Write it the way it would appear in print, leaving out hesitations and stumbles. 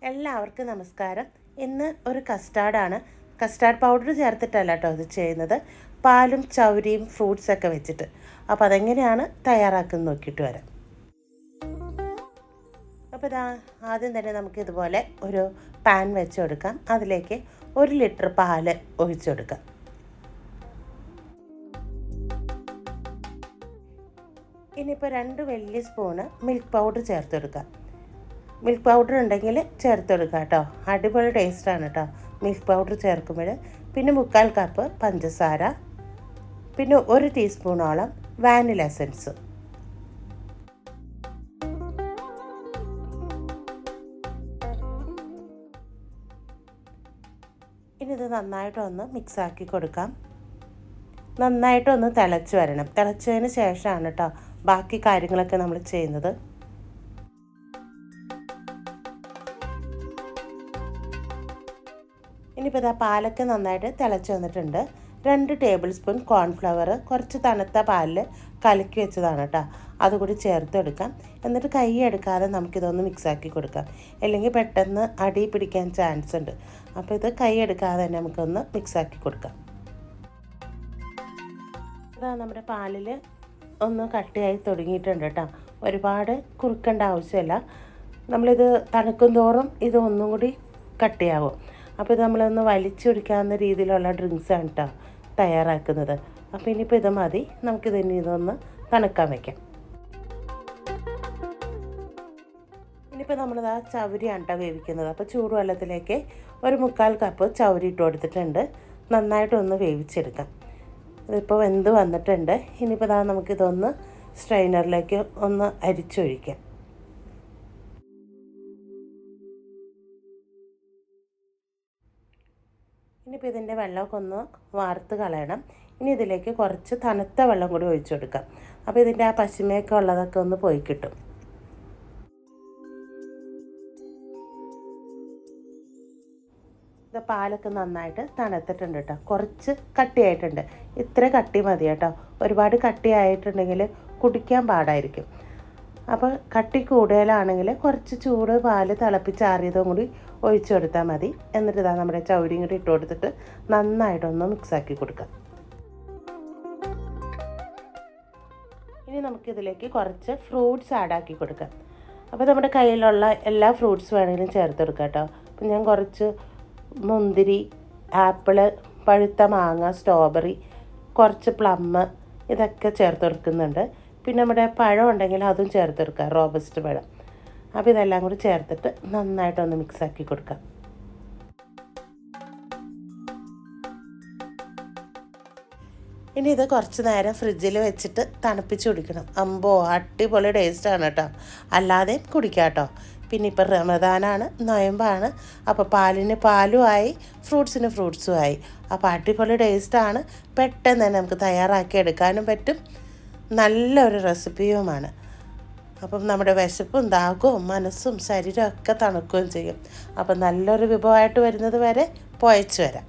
എല്ലാവർക്കും നമസ്കാരം. ഇന്ന് ഒരു കസ്റ്റാർഡാണ്. കസ്റ്റാർഡ് പൗഡർ ചേർത്തിട്ടല്ല കേട്ടോ ഇത് ചെയ്യുന്നത്. പാലും ചൗരിയും ഫ്രൂട്ട്സൊക്കെ വെച്ചിട്ട്. അപ്പോൾ അതെങ്ങനെയാണ് തയ്യാറാക്കുന്നത് നോക്കിയിട്ട് വരാം. അപ്പോൾ ഇതാ ആദ്യം തന്നെ നമുക്കിതുപോലെ ഒരു പാൻ വെച്ച് കൊടുക്കാം. അതിലേക്ക് 1 ലിറ്റർ പാല് ഒഴിച്ചു കൊടുക്കാം. ഇനിയിപ്പോൾ 2 വലിയ സ്പൂണ് മിൽക്ക് പൗഡർ ചേർത്ത് കൊടുക്കാം. മിൽക്ക് പൗഡർ ഉണ്ടെങ്കിൽ ചേർത്ത് കൊടുക്കുക കേട്ടോ. അടിപൊളി ടേസ്റ്റാണ് കേട്ടോ മിൽക്ക് പൗഡർ ചേർക്കുമ്പോൾ. പിന്നെ 3/4 കപ്പ് പഞ്ചസാര, പിന്നെ 1 ടീസ്പൂണോളം വാനില എസൻസ്. ഇനി ഇത് നന്നായിട്ടൊന്ന് മിക്സാക്കി കൊടുക്കാം. നന്നായിട്ടൊന്ന് തിളച്ച് വരണം. തിളച്ചതിന് ശേഷമാണ് കേട്ടോ ബാക്കി കാര്യങ്ങളൊക്കെ നമ്മൾ ചെയ്യുന്നത്. ഇനിയിപ്പോൾ ഇതാ പാലൊക്കെ നന്നായിട്ട് തിളച്ച് വന്നിട്ടുണ്ട്. 2 ടേബിൾ സ്പൂൺ കോൺഫ്ലവർ കുറച്ച് തണുത്ത പാലിൽ കലക്കി വെച്ചതാണ് കേട്ടോ. അതുകൂടി ചേർത്ത് എടുക്കാം. എന്നിട്ട് കൈ എടുക്കാതെ നമുക്കിതൊന്ന് മിക്സാക്കി കൊടുക്കാം. അല്ലെങ്കിൽ പെട്ടെന്ന് അടി പിടിക്കാൻ ചാൻസ് ഉണ്ട്. അപ്പോൾ ഇത് കൈ എടുക്കാതെ തന്നെ നമുക്കൊന്ന് മിക്സാക്കി കൊടുക്കാം. ഇതാ നമ്മുടെ പാലിൽ ഒന്ന് കട്ടിയായി തുടങ്ങിയിട്ടുണ്ട് കേട്ടോ. ഒരുപാട് കുറുക്കേണ്ട ആവശ്യമില്ല. നമ്മളിത് തണുക്കും തോറും ഇത് ഒന്നും കൂടി കട്ടിയാവും. അപ്പോൾ ഇത് നമ്മളൊന്ന് വലിച്ചൊടിക്കാവുന്ന രീതിയിലുള്ള ഡ്രിങ്ക്സാണ് കേട്ടോ തയ്യാറാക്കുന്നത്. അപ്പോൾ ഇനിയിപ്പോൾ ഇത് മതി. ഇതൊന്ന് തണുക്കാൻ വയ്ക്കാം. ഇനിയിപ്പോൾ നമ്മളിതാ ചൗരിയാണ് കേട്ടോ വേവിക്കുന്നത്. അപ്പോൾ ചൂടുവെള്ളത്തിലേക്ക് 1/4 കപ്പ് ചൗരി ഇട്ട് കൊടുത്തിട്ടുണ്ട്. നന്നായിട്ടൊന്ന് വേവിച്ചെടുക്കാം. ഇതിപ്പോൾ വെന്ത് വന്നിട്ടുണ്ട്. ഇനിയിപ്പോൾ ഇതാ നമുക്കിതൊന്ന് സ്ട്രെയിനറിലേക്ക് ഒന്ന് അരിച്ചൊഴിക്കാം. ഇനിയിപ്പോൾ ഇതിൻ്റെ വെള്ളമൊക്കെ ഒന്ന് വാർത്ത് കളയണം. ഇനി ഇതിലേക്ക് കുറച്ച് തണുത്ത വെള്ളം കൂടി ഒഴിച്ചു കൊടുക്കാം. അപ്പോൾ ഇതിൻ്റെ ആ പശിമയൊക്കെ ഉള്ളതൊക്കെ ഒന്ന് പോയി കിട്ടും. ഇത് പാലൊക്കെ നന്നായിട്ട് തണുത്തിട്ടുണ്ട് കേട്ടോ. കുറച്ച് കട്ടിയായിട്ടുണ്ട്. ഇത്ര കട്ടി മതി കേട്ടോ. ഒരുപാട് കട്ടിയായിട്ടുണ്ടെങ്കിൽ കുടിക്കാൻ പാടായിരിക്കും. അപ്പോൾ കട്ടി കൂടുതലാണെങ്കിൽ കുറച്ച് ചൂട് പാല് തിളപ്പിച്ചാറിയതും കൂടി ഒഴിച്ചു കൊടുത്താൽ മതി. എന്നിട്ട് ഇതാ നമ്മുടെ ചൗരിയും കൂടി ഇട്ട് കൊടുത്തിട്ട് നന്നായിട്ടൊന്ന് മിക്സാക്കി കൊടുക്കാം. ഇനി നമുക്കിതിലേക്ക് കുറച്ച് ഫ്രൂട്ട്സ് ആഡാക്കി കൊടുക്കാം. അപ്പോൾ നമ്മുടെ കയ്യിലുള്ള എല്ലാ ഫ്രൂട്ട്സ് വേണമെങ്കിലും ചേർത്ത് കൊടുക്കാം കേട്ടോ. അപ്പം ഞാൻ കുറച്ച് മുന്തിരി, ആപ്പിള്, പഴുത്ത മാങ്ങ, സ്ട്രോബെറി, കുറച്ച് പ്ലം ഇതൊക്കെ ചേർത്ത് കൊടുക്കുന്നുണ്ട്. പിന്നെ നമ്മുടെ പഴം ഉണ്ടെങ്കിൽ അതും ചേർത്ത് കൊടുക്കാം, റോബസ്റ്റ് പഴം. അപ്പോൾ ഇതെല്ലാം കൂടി ചേർത്തിട്ട് നന്നായിട്ടൊന്ന് മിക്സാക്കി കൊടുക്കാം. ഇനി ഇത് കുറച്ച് നേരം ഫ്രിഡ്ജിൽ വെച്ചിട്ട് തണുപ്പിച്ച് കുടിക്കണം. അടിപൊളി ടേസ്റ്റാണ് കേട്ടോ. അല്ലാതെയും കുടിക്കാം കേട്ടോ. പിന്നെ ഇപ്പം റമദാനാണ്, നൊയമ്പാണ്. അപ്പോൾ പാലിന് പാലുമായി, ഫ്രൂട്ട്സിന് ഫ്രൂട്ട്സുമായി. അപ്പോൾ അടിപൊളി ടേസ്റ്റാണ്. പെട്ടെന്ന് തന്നെ നമുക്ക് തയ്യാറാക്കി എടുക്കാനും പറ്റും. നല്ലൊരു റെസിപ്പിയുമാണ്. അപ്പം നമ്മുടെ വിശപ്പും ദാഹവും മനസ്സും ശരീരമൊക്കെ തണുക്കുകയും ചെയ്യും. അപ്പം നല്ലൊരു വിഭവമായിട്ട് വരുന്നത് വരെ പോയച്ചു വരാം.